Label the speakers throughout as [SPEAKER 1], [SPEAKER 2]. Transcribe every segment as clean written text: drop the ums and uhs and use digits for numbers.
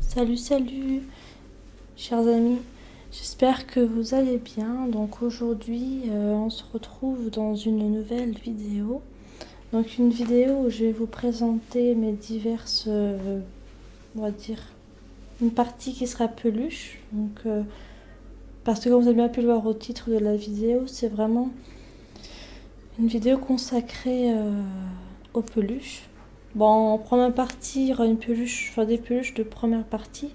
[SPEAKER 1] Salut, salut, chers amis. J'espère que vous allez bien. Donc aujourd'hui, on se retrouve dans une nouvelle vidéo. Donc une vidéo où je vais vous présenter mes diverses, on va dire, une partie qui sera peluche. Donc parce que comme vous avez bien pu le voir au titre de la vidéo, c'est vraiment une vidéo consacrée aux peluches. Bon, en première partie, il y aura une peluche, enfin des peluches de première partie.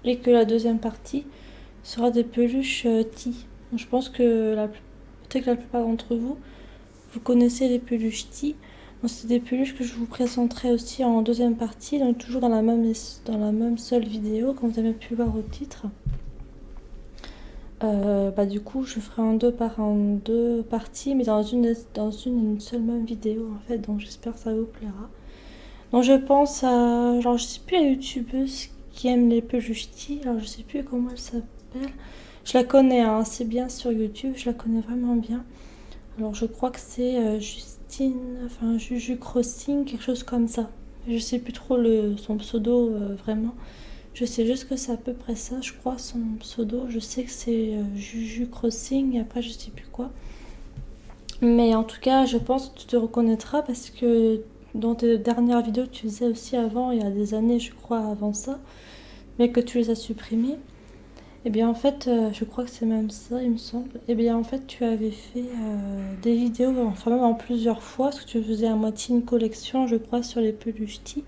[SPEAKER 1] Et que la deuxième partie sera des peluches Ti. Je pense que peut-être que la plupart d'entre vous, vous connaissez les peluches Ti. C'est des peluches que je vous présenterai aussi en deuxième partie, donc toujours dans la même seule vidéo, comme vous avez pu voir au titre. Du coup, je ferai en deux parties, mais dans une seule même vidéo en fait, donc j'espère que ça vous plaira. Donc je pense à, genre je sais plus, la youtubeuse qui aime les peluches Ti, alors je sais plus comment elle s'appelle. Je la connais assez bien sur YouTube, je la connais vraiment bien. Alors je crois que c'est Justine, enfin Juju Crossing, quelque chose comme ça. Je sais plus trop son pseudo vraiment. Je sais juste que c'est à peu près ça, je crois, son pseudo. Je sais que c'est Juju Crossing, et après je sais plus quoi. Mais en tout cas, je pense que tu te reconnaîtras parce que dans tes dernières vidéos que tu faisais aussi avant, il y a des années, je crois, avant ça, mais que tu les as supprimées. Et bien en fait, je crois que c'est même ça, il me semble. Et bien en fait, tu avais fait des vidéos, enfin même en plusieurs fois, parce que tu faisais à moitié une collection, je crois, sur les peluches Ti.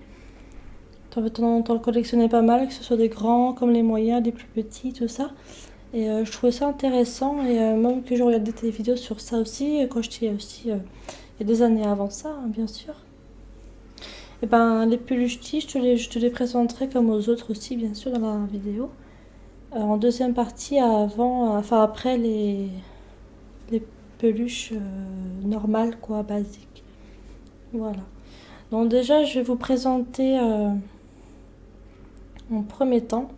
[SPEAKER 1] T'en collectionnais pas mal, que ce soit des grands comme les moyens, des plus petits, tout ça. Et je trouvais ça intéressant, et même que je regardais tes vidéos sur ça aussi, quand j'étais aussi, il y a des années avant ça, hein, bien sûr. Et ben les peluches Ti, je te les présenterai comme aux autres aussi, bien sûr, dans la vidéo. En deuxième partie, enfin après les peluches normales, quoi, basiques. Voilà. Donc déjà, je vais vous présenter en premier temps.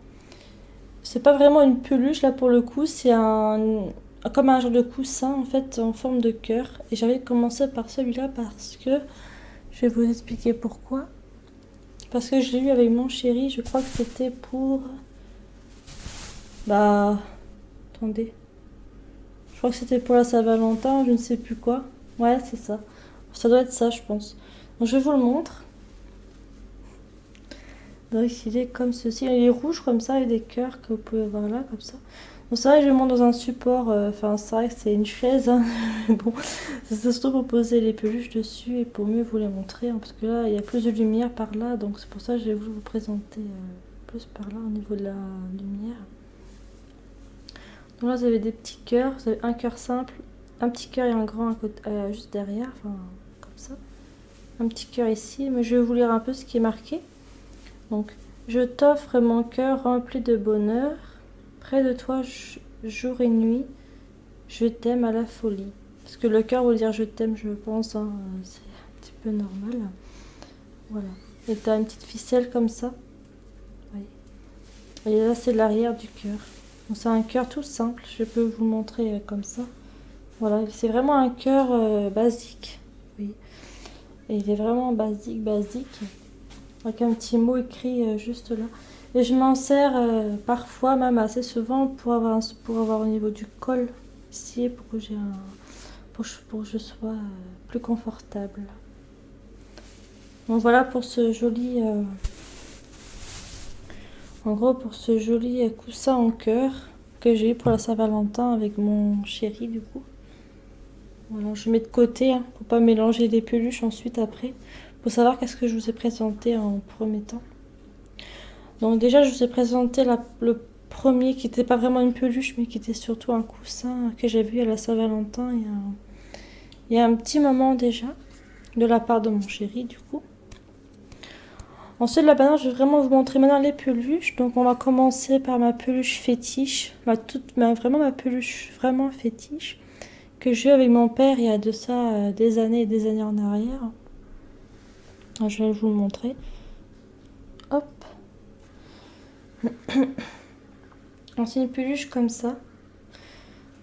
[SPEAKER 1] C'est pas vraiment une peluche là pour le coup, c'est comme un genre de coussin en fait en forme de cœur. Et j'avais commencé par celui-là parce que je vais vous expliquer pourquoi. Parce que je l'ai eu avec mon chéri, je crois que c'était pour... Bah... Attendez. Je crois que c'était pour la Saint-Valentin, je ne sais plus quoi. Ouais, c'est ça. Ça doit être ça, je pense. Donc, je vous le montre. Donc, il est comme ceci. Il est rouge comme ça, avec des cœurs que vous pouvez voir là, comme ça. Donc, c'est vrai que je le montre dans un support. Enfin, c'est vrai que c'est une chaise. Hein, mais bon, c'est surtout pour poser les peluches dessus et pour mieux vous les montrer. Hein, parce que là, il y a plus de lumière par là. Donc, c'est pour ça que j'ai voulu vous présenter plus par là au niveau de la lumière. Donc là, vous avez des petits cœurs. Vous avez un cœur simple, un petit cœur et un grand juste derrière. Enfin, comme ça. Un petit cœur ici. Mais je vais vous lire un peu ce qui est marqué. Donc, je t'offre mon cœur rempli de bonheur. Près de toi, jour et nuit. Je t'aime à la folie. Parce que le cœur veut dire je t'aime, je pense. Hein, c'est un petit peu normal. Voilà. Et t'as une petite ficelle comme ça. Oui. Et là, c'est l'arrière du cœur. Donc, c'est un cœur tout simple. Je peux vous le montrer comme ça. Voilà. C'est vraiment un cœur basique. Oui. Et il est vraiment basique, basique. Avec un petit mot écrit juste là. Et je m'en sers parfois, même assez souvent, pour avoir au niveau du col ici, pour que pour que je sois plus confortable. Donc voilà pour ce joli, en gros pour ce joli coussin en cœur que j'ai eu pour la Saint-Valentin avec mon chéri du coup. Voilà, je mets de côté hein, pour pas mélanger les peluches ensuite après. Faut savoir qu'est-ce que je vous ai présenté en premier temps. Donc déjà, je vous ai présenté le premier qui n'était pas vraiment une peluche, mais qui était surtout un coussin que j'ai vu à la Saint-Valentin il y a un petit moment déjà, de la part de mon chéri du coup. Ensuite, là maintenant, je vais vraiment vous montrer maintenant les peluches. Donc on va commencer par ma peluche fétiche, vraiment ma peluche vraiment fétiche, que j'ai eu avec mon père il y a de ça des années et des années en arrière. Je vais vous le montrer. Hop. C'est une peluche comme ça.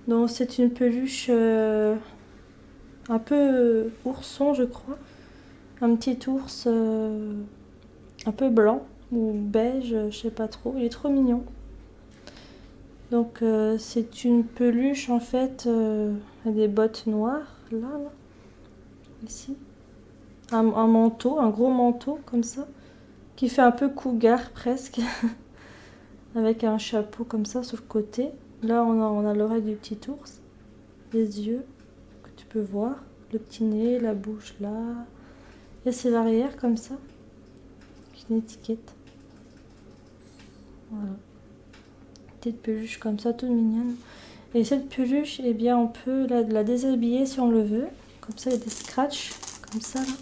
[SPEAKER 1] Donc c'est une peluche un peu ourson je crois. Un petit ours un peu blanc. ou beige, je sais pas trop. Il est trop mignon. Donc c'est une peluche en fait, des bottes noires, là, ici. Un manteau, un gros manteau comme ça, qui fait un peu cougar presque, avec un chapeau comme ça sur le côté. Là on a l'oreille du petit ours, les yeux que tu peux voir, le petit nez, la bouche là. Et c'est l'arrière comme ça, avec une étiquette. Voilà. Petite peluche comme ça, toute mignonne. Et cette peluche, eh bien, on peut la déshabiller si on le veut. Comme ça, il y a des scratchs, comme ça, là.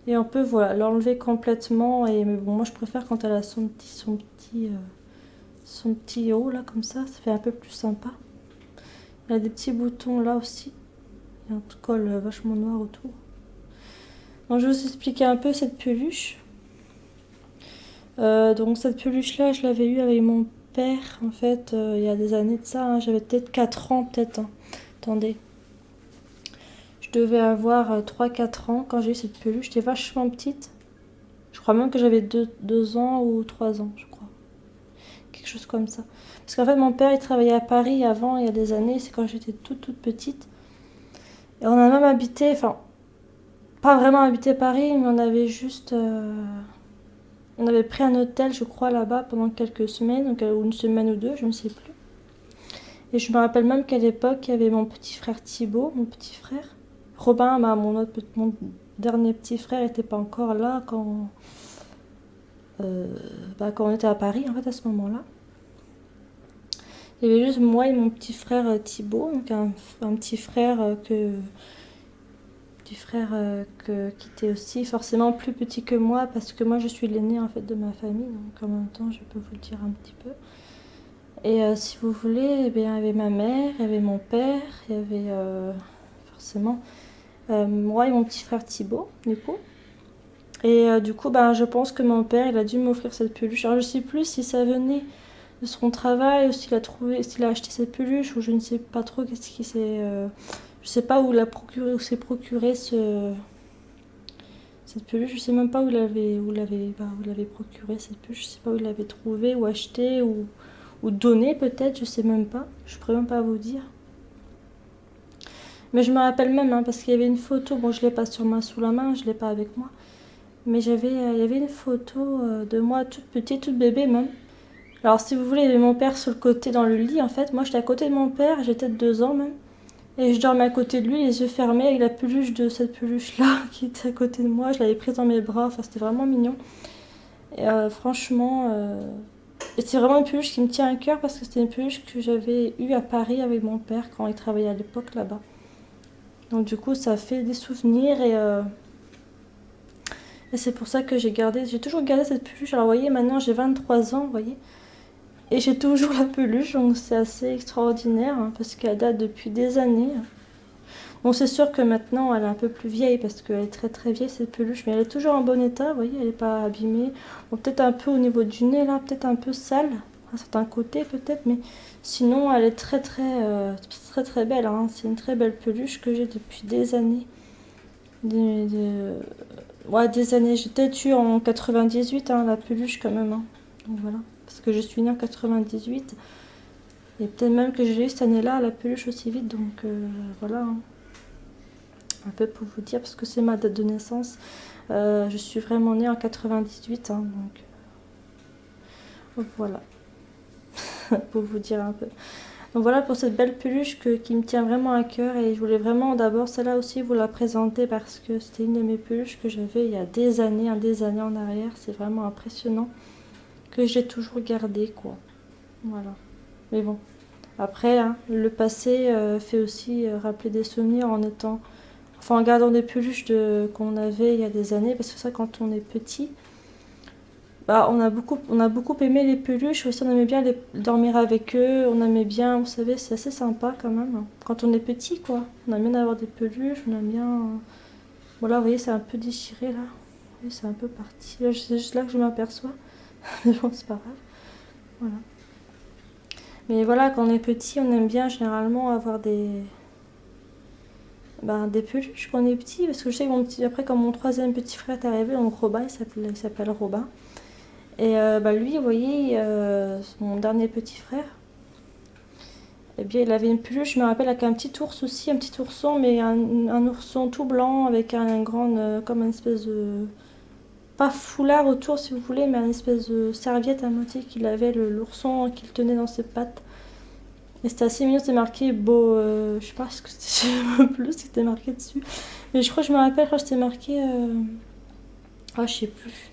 [SPEAKER 1] Et on peut, voilà, l'enlever complètement. Mais bon, moi, je préfère quand elle a son petit haut, là, comme ça. Ça fait un peu plus sympa. Il y a des petits boutons, là, aussi. Il y a un col vachement noir autour. Donc, je vais vous expliquer un peu cette peluche. Donc, cette peluche-là, je l'avais eue avec mon père, en fait, il y a des années de ça. Hein. J'avais peut-être 4 ans, peut-être. Hein. Attendez. Je devais avoir 3-4 ans quand j'ai eu cette peluche. J'étais vachement petite. Je crois même que j'avais 2 ans ou 3 ans, je crois. Quelque chose comme ça. Parce qu'en fait, mon père, il travaillait à Paris avant, il y a des années. C'est quand j'étais toute petite. Et on a même habité, enfin, pas vraiment habité Paris, mais on avait juste... on avait pris un hôtel, je crois, là-bas pendant quelques semaines, donc, ou une semaine ou deux, je ne sais plus. Et je me rappelle même qu'à l'époque, il y avait mon petit frère Thibaut, mon petit frère. Robin, mon dernier petit frère, n'était pas encore là quand on était à Paris, en fait, à ce moment-là. Il y avait juste moi et mon petit frère Thibaut, donc un petit frère qui était aussi forcément plus petit que moi, parce que moi je suis l'aînée en fait de ma famille, donc en même temps je peux vous le dire un petit peu. Et si vous voulez, eh bien, il y avait ma mère, il y avait mon père, il y avait forcément moi et mon petit frère Thibaut, du coup. Et du coup, je pense que mon père, il a dû m'offrir cette peluche. Alors je sais plus si ça venait de son travail, ou s'il a acheté cette peluche, ou je ne sais pas trop qu'est-ce qui s'est... je sais pas où s'est procuré cette peluche. Je sais même pas où l'avait procuré cette peluche. Je sais pas où il l'avait trouvé ou acheté ou donné peut-être. Je sais même pas. Je pourrais même pas vous dire. Mais je me rappelle même parce qu'il y avait une photo. Bon, je l'ai pas sous la main, je l'ai pas avec moi. Mais il y avait une photo de moi toute petite, toute bébé même. Alors si vous voulez, il y avait mon père sur le côté dans le lit en fait. Moi j'étais à côté de mon père, j'étais peut-être 2 ans même. Et je dormais à côté de lui, les yeux fermés, avec la peluche de cette peluche-là qui était à côté de moi. Je l'avais prise dans mes bras, enfin c'était vraiment mignon. Et franchement, c'est vraiment une peluche qui me tient à cœur parce que c'était une peluche que j'avais eue à Paris avec mon père quand il travaillait à l'époque là-bas. Donc du coup, ça fait des souvenirs et c'est pour ça que j'ai toujours gardé cette peluche. Alors vous voyez, maintenant j'ai 23 ans, vous voyez. Et j'ai toujours la peluche, donc c'est assez extraordinaire parce qu'elle date depuis des années. Bon, c'est sûr que maintenant elle est un peu plus vieille parce qu'elle est très très vieille cette peluche, mais elle est toujours en bon état, vous voyez, elle n'est pas abîmée. Bon, peut-être un peu au niveau du nez là, peut-être un peu sale, à certains côtés peut-être, mais sinon elle est très très très belle. Hein. C'est une très belle peluche que j'ai depuis des années. Ouais, des années. J'ai peut-être eu en 98 la peluche quand même. Hein. Donc voilà, parce que je suis née en 98. Et peut-être même que j'ai eu cette année-là la peluche aussi vite, donc voilà. Hein. Un peu pour vous dire, parce que c'est ma date de naissance. Je suis vraiment née en 98, donc voilà. Pour vous dire un peu. Donc voilà pour cette belle peluche qui me tient vraiment à cœur. Et je voulais vraiment d'abord celle-là aussi vous la présenter parce que c'était une de mes peluches que j'avais il y a des années en arrière. C'est vraiment impressionnant. Que j'ai toujours gardé, quoi. Voilà. Mais bon. Après, le passé fait aussi rappeler des souvenirs en gardant des peluches qu'on avait il y a des années, parce que ça, quand on est petit, on a beaucoup aimé les peluches, aussi on aimait bien dormir avec eux, on aimait bien, vous savez, c'est assez sympa quand même. Quand on est petit, quoi, on aime bien avoir des peluches, on aime bien... Voilà, vous voyez, c'est un peu déchiré là, oui, c'est un peu parti. Là, c'est juste là que je m'aperçois, mais bon, c'est pas grave. Voilà. Mais voilà, quand on est petit, on aime bien généralement avoir des peluches quand on est petit, parce que je sais que après quand mon troisième petit frère est arrivé, donc Robin, il s'appelle Robin. Et lui, vous voyez, mon dernier petit frère, eh bien, il avait une peluche, je me rappelle, avec un petit ours aussi, un petit ourson, mais un ourson tout blanc avec un grand, comme une espèce de, pas foulard autour si vous voulez, mais une espèce de serviette à moitié qu'il avait, l'ourson qu'il tenait dans ses pattes. Et c'était assez mignon, c'était marqué beau, je sais pas ce que c'était, je sais plus ce qui était marqué dessus. Mais je crois que je me rappelle, je crois que c'était marqué, je sais plus.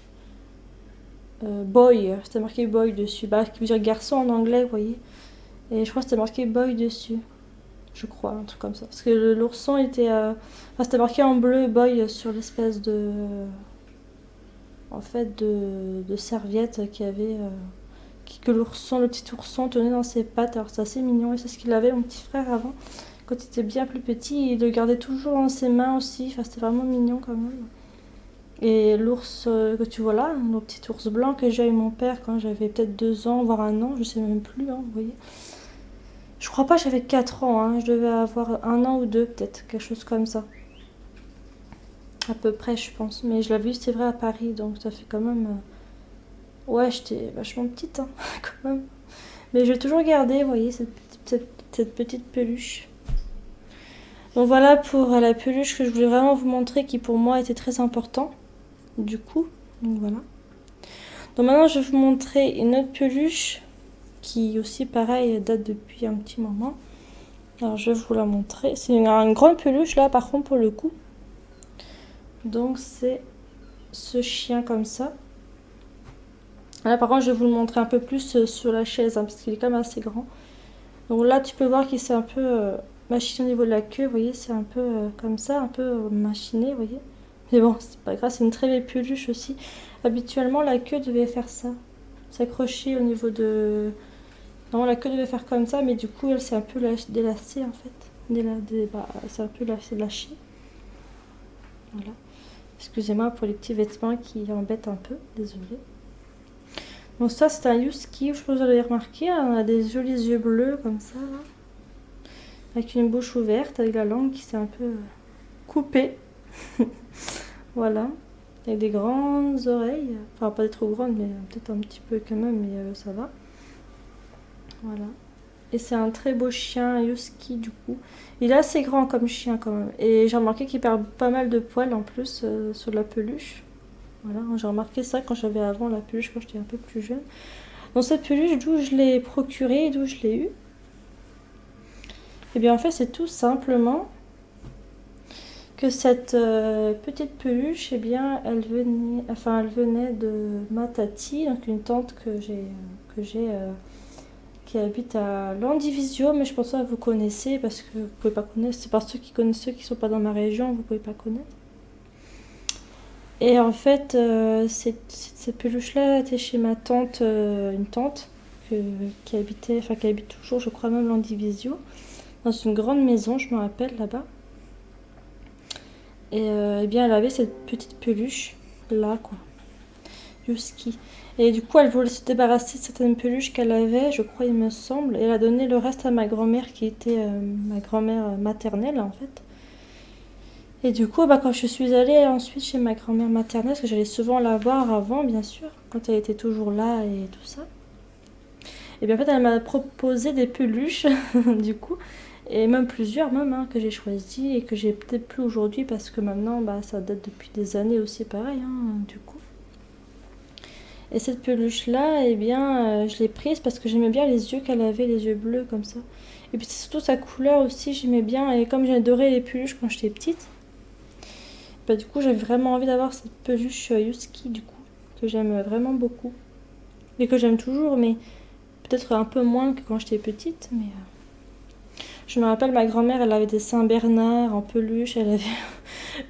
[SPEAKER 1] Boy, c'était marqué boy dessus. Qui veut dire garçon en anglais, vous voyez. Et je crois que c'était marqué boy dessus. Je crois, un truc comme ça. Parce que l'ourson était. C'était marqué en bleu boy sur l'espèce de. En fait, de serviette qu'il y avait. Que l'ourson, le petit ourson tenait dans ses pattes. Alors c'est assez mignon. Et c'est ce qu'il avait, mon petit frère, avant. Quand il était bien plus petit, il le gardait toujours dans ses mains aussi. Enfin, c'était vraiment mignon quand même. Et l'ours que tu vois là, le petit ours blanc que j'ai avec mon père quand j'avais peut-être 2 ans, voire 1 an, je sais même plus, hein, vous voyez. Je crois pas que j'avais 4 ans, hein, je devais avoir 1 an ou 2 peut-être, quelque chose comme ça. À peu près, je pense. Mais je l'avais vu, c'est vrai, à Paris, donc ça fait quand même... Ouais, j'étais vachement petite, hein, quand même. Mais je vais toujours garder, vous voyez, cette petite peluche. Donc voilà pour la peluche que je voulais vraiment vous montrer, qui pour moi était très important, du coup. Donc voilà. Donc maintenant, je vais vous montrer une autre peluche qui aussi, pareil, date depuis un petit moment. Alors, je vais vous la montrer. C'est une grande peluche, là, par contre, pour le coup. Donc, c'est ce chien comme ça. Là, par contre, je vais vous le montrer un peu plus sur la chaise, hein, parce qu'il est quand même assez grand. Donc là, tu peux voir qu'il s'est un peu machiné au niveau de la queue. Vous voyez, c'est un peu comme ça, un peu machiné, vous voyez. Mais bon, c'est pas grave, c'est une très belle peluche aussi. Habituellement, la queue devait faire ça. S'accrocher au niveau de... Non, la queue devait faire comme ça, mais du coup, elle s'est un peu délacée, en fait. C'est un peu lâché. Voilà. Excusez-moi pour les petits vêtements qui embêtent un peu. Désolée. Donc ça, c'est un husky, je pense que vous avez remarqué. On a des jolis yeux bleus, comme ça, là. Avec une bouche ouverte, avec la langue qui s'est un peu coupée. Voilà. Avec des grandes oreilles. Enfin, pas trop grandes, mais peut-être un petit peu quand même, mais ça va. Voilà. Et c'est un très beau chien, un husky du coup. Il est assez grand comme chien quand même. Et j'ai remarqué qu'il perd pas mal de poils en plus sur la peluche. Voilà, j'ai remarqué ça quand j'avais avant la peluche, quand j'étais un peu plus jeune. Donc cette peluche, d'où je l'ai procurée, d'où je l'ai eue. Et bien en fait, c'est tout simplement que cette petite peluche, eh bien, elle venait de ma tati, donc une tante que j'ai qui habite à Landivisio, mais je pense que vous connaissez parce que vous pouvez pas connaître, c'est par ceux qui connaissent ceux qui sont pas dans ma région, vous pouvez pas connaître. Et en fait, cette peluche-là était chez ma tante, une tante qui habite toujours, je crois même Landivisio, dans une grande maison, je me rappelle là-bas. Et eh bien, elle avait cette petite peluche là, quoi, husky. Et du coup, elle voulait se débarrasser de certaines peluches qu'elle avait, je crois, il me semble. Et elle a donné le reste à ma grand-mère, qui était ma grand-mère maternelle, en fait. Et du coup, quand je suis allée ensuite chez ma grand-mère maternelle, parce que j'allais souvent la voir avant, bien sûr, quand elle était toujours là et tout ça. Et bien, en fait, elle m'a proposé des peluches, du coup. Et même plusieurs, même, hein, que j'ai choisies et que j'ai peut-être plus aujourd'hui, parce que maintenant, ça date depuis des années aussi, pareil, hein, du coup. Et cette peluche-là, eh bien, je l'ai prise parce que j'aimais bien les yeux qu'elle avait, les yeux bleus comme ça. Et puis c'est surtout sa couleur aussi, j'aimais bien. Et comme j'adorais les peluches quand j'étais petite, du coup, j'avais vraiment envie d'avoir cette peluche husky, du coup, que j'aime vraiment beaucoup. Et que j'aime toujours, mais peut-être un peu moins que quand j'étais petite. Mais je me rappelle, ma grand-mère, elle avait des Saint-Bernard en peluche, elle avait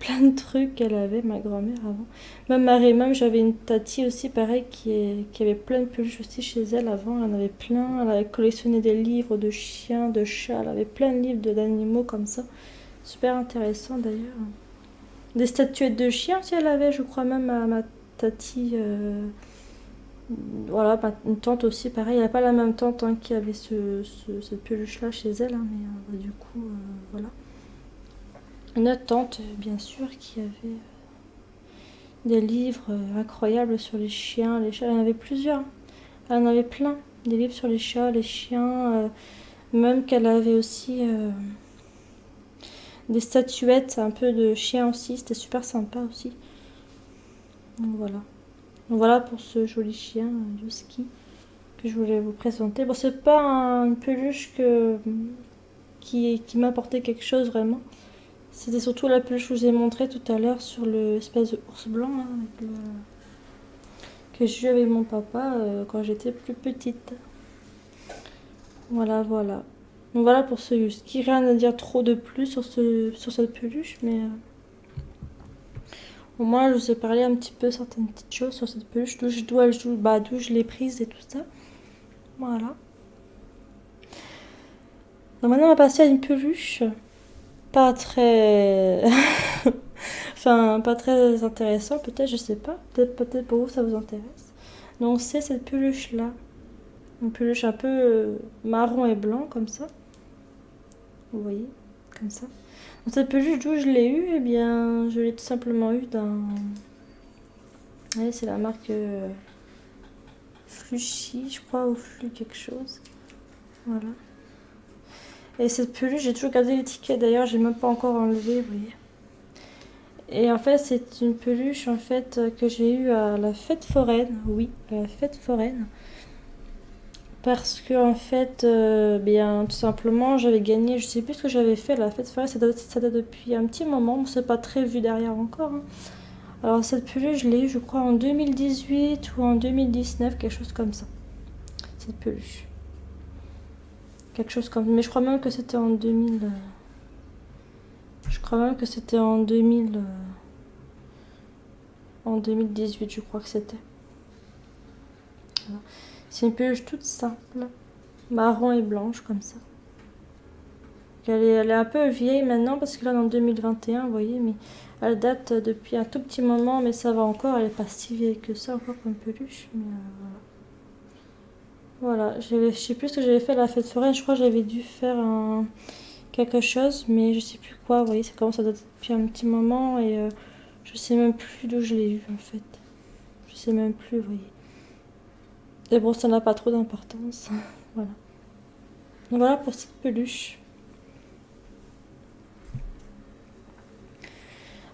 [SPEAKER 1] plein de trucs qu'elle avait, ma grand-mère, avant. Même j'avais une tati aussi, pareil, qui avait plein de peluches aussi chez elle avant. Elle en avait plein, elle avait collectionné des livres de chiens, de chats, elle avait plein de livres d'animaux comme ça. Super intéressant d'ailleurs. Des statuettes de chiens aussi, elle avait, je crois même, à ma tati. Voilà, une tante aussi, pareil. Elle n'a pas la même tante, hein, qui avait cette peluche-là chez elle, hein, mais du coup, voilà. une autre tante, bien sûr, qui avait des livres incroyables sur les chiens, les chats. Elle en avait plusieurs. Elle en avait plein. Des livres sur les chats, les chiens. Même qu'elle avait aussi des statuettes un peu de chiens aussi. C'était super sympa aussi. Donc voilà. Donc voilà pour ce joli chien, Yuski, que je voulais vous présenter. Bon, c'est pas une peluche qui m'apportait quelque chose vraiment. C'était surtout la peluche que je vous ai montré tout à l'heure sur l'espèce de ours blanc là, que j'ai eu avec mon papa quand j'étais plus petite. Voilà, voilà. Donc voilà pour ce Yuski. Rien à dire trop de plus sur cette peluche, mais au moins je vous ai parlé un petit peu certaines petites choses sur cette peluche, d'où je l'ai prise et tout ça. Voilà. Donc maintenant on va passer à une peluche pas très... enfin, pas très intéressant, peut-être, je sais pas. Peut-être pour vous ça vous intéresse. Donc c'est cette peluche là. Une peluche un peu marron et blanc comme ça. Vous voyez, comme ça. Donc cette peluche d'où je l'ai eue, eh bien je l'ai tout simplement eue d'un... Allez, c'est la marque Fluchy, je crois, ou Flu quelque chose. Voilà. Et cette peluche, j'ai toujours gardé l'étiquette d'ailleurs, j'ai même pas encore enlevé, vous voyez. Et en fait, c'est une peluche en fait que j'ai eue à la fête foraine, oui, à la fête foraine. Parce que en fait, bien tout simplement, j'avais gagné, je sais plus ce que j'avais fait à la fête foraine, ça date depuis un petit moment, mais c'est pas très vu derrière encore. Hein. Alors cette peluche, je l'ai eue, je crois, en 2018 ou en 2019, quelque chose comme ça. Cette peluche. Quelque chose comme... Mais je crois même que c'était en 2000... Je crois même que c'était en 2000... En 2018, je crois que c'était. Voilà. C'est une peluche toute simple, marron et blanche comme ça. Elle est un peu vieille maintenant parce que là, en 2021, vous voyez, mais elle date depuis un tout petit moment, mais ça va encore. Elle est pas si vieille que ça encore comme peluche. Mais voilà. Je sais plus ce que j'avais fait à la fête foraine. Je crois que j'avais dû faire quelque chose, mais je sais plus quoi. Vous voyez, ça commence à dater depuis un petit moment et je sais même plus d'où je l'ai eu en fait. Je sais même plus, vous voyez. Et bon, ça n'a pas trop d'importance. Voilà. Donc voilà pour cette peluche.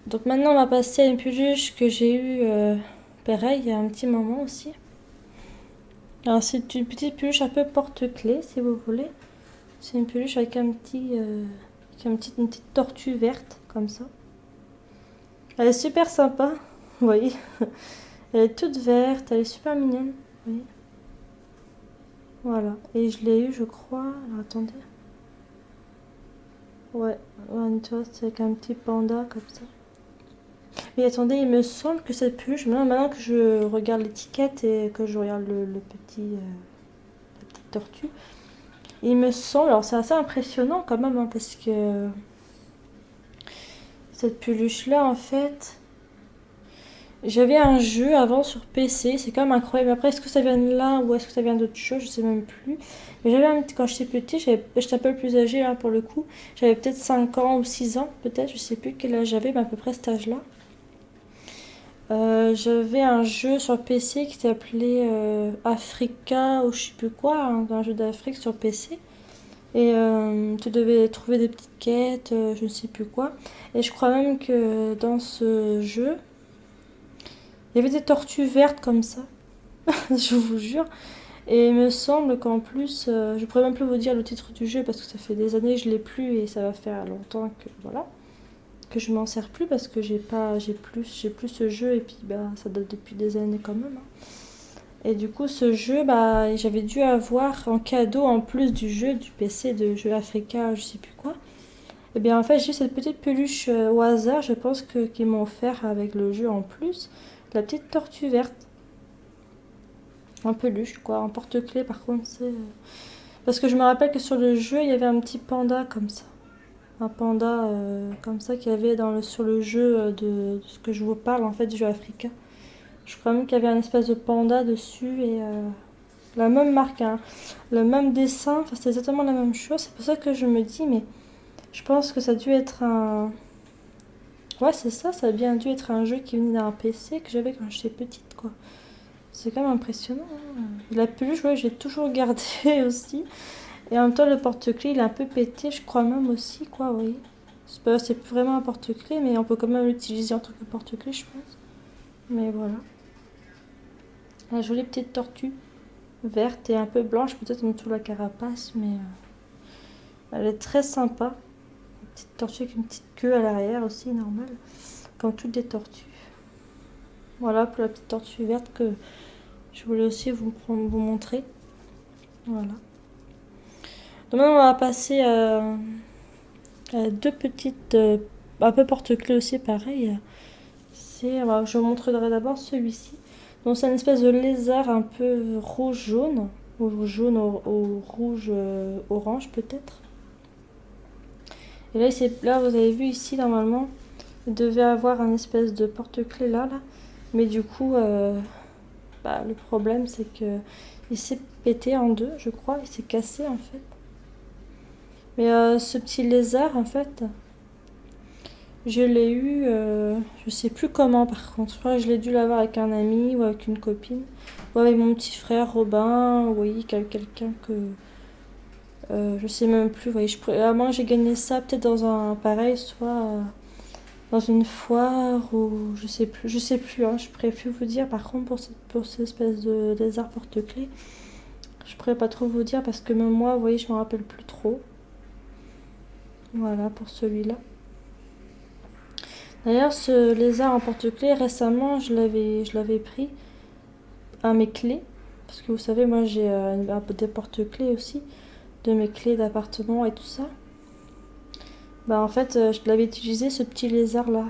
[SPEAKER 1] Donc maintenant, on va passer à une peluche que j'ai eue, pareil, il y a un petit moment aussi. Alors c'est une petite peluche un peu porte-clés, si vous voulez. C'est une peluche avec une petite tortue verte, comme ça. Elle est super sympa, vous voyez. Elle est toute verte, elle est super mignonne, vous voyez. Voilà, et je l'ai eu, je crois. Alors attendez. Ouais, tu vois, c'est avec un petit panda comme ça. Mais attendez, il me semble que cette peluche, maintenant que je regarde l'étiquette et que je regarde la petite tortue, il me semble, alors c'est assez impressionnant quand même, hein, parce que cette peluche-là, en fait, j'avais un jeu avant sur PC, c'est quand même incroyable. Après, est-ce que ça vient de là ou est-ce que ça vient d'autre chose, je sais même plus. Mais quand j'étais petit, j'étais un peu plus âgée là pour le coup. J'avais peut-être 5 ans ou 6 ans, peut-être, je sais plus quel âge j'avais, mais à peu près cet âge-là. J'avais un jeu sur PC qui s'appelait Africa ou je sais plus quoi, un jeu d'Afrique sur PC. Et tu devais trouver des petites quêtes, je ne sais plus quoi. Et je crois même que dans ce jeu, il y avait des tortues vertes comme ça, je vous jure. Et il me semble qu'en plus, je pourrais même plus vous dire le titre du jeu parce que ça fait des années que je l'ai plus et ça va faire longtemps que voilà. Que je m'en sers plus parce que j'ai plus ce jeu et puis bah ça date depuis des années quand même. Hein. Et du coup ce jeu bah j'avais dû avoir en cadeau en plus du jeu du PC de jeu Africa je sais plus quoi. Et bien en fait j'ai eu cette petite peluche au hasard je pense que qu'ils m'ont offert avec le jeu en plus la petite tortue verte en peluche quoi en porte-clés par contre c'est parce que je me rappelle que sur le jeu il y avait un petit panda comme ça. Un panda comme ça qu'il y avait sur le jeu de ce que je vous parle en fait du jeu Africa. Je crois même qu'il y avait un espèce de panda dessus et la même marque, hein, le même dessin, enfin c'est exactement la même chose. C'est pour ça que je me dis mais je pense que ça a dû être Ouais, c'est ça, ça a bien dû être un jeu qui venait d'un PC que j'avais quand j'étais petite, quoi. C'est quand même impressionnant, hein. La peluche, ouais, j'ai toujours gardé aussi. Et en même temps, le porte-clés, il est un peu pété, je crois même aussi, quoi, oui. C'est plus vraiment un porte-clés, mais on peut quand même l'utiliser en tant que porte-clés, je pense. Mais voilà. La jolie petite tortue, verte et un peu blanche, peut-être en dessous de la carapace, mais elle est très sympa. Une petite tortue avec une petite queue à l'arrière aussi, normale, comme toutes les tortues. Voilà pour la petite tortue verte que je voulais aussi vous montrer. Voilà. Donc maintenant, on va passer à deux petites, un peu porte-clés aussi, pareil. Je vous montrerai d'abord celui-ci. Donc c'est une espèce de lézard un peu rouge-jaune, ou jaune au rouge orange peut-être. Et là, vous avez vu ici, normalement, il devait avoir un espèce de porte-clés là. Mais du coup, le problème, c'est que il s'est pété en deux, je crois. Il s'est cassé, en fait. Mais ce petit lézard, en fait, je l'ai eu, je sais plus comment, par contre. Je crois que je l'ai dû l'avoir avec un ami ou avec une copine. Ou avec mon petit frère Robin, ou oui, quelqu'un que... je sais même plus. Vous voyez, à moins que j'ai gagné ça peut-être dans un pareil, soit dans une foire ou je sais plus, hein, je pourrais plus vous dire. Par contre, pour cette espèce de lézard porte-clés, je pourrais pas trop vous dire parce que même moi, vous voyez, je me rappelle plus trop. Voilà pour celui-là. D'ailleurs, ce lézard en porte-clés, récemment, je l'avais pris à mes clés. Parce que vous savez, moi, j'ai un peu des porte-clés aussi, de mes clés d'appartement et tout ça. En fait, je l'avais utilisé, ce petit lézard-là,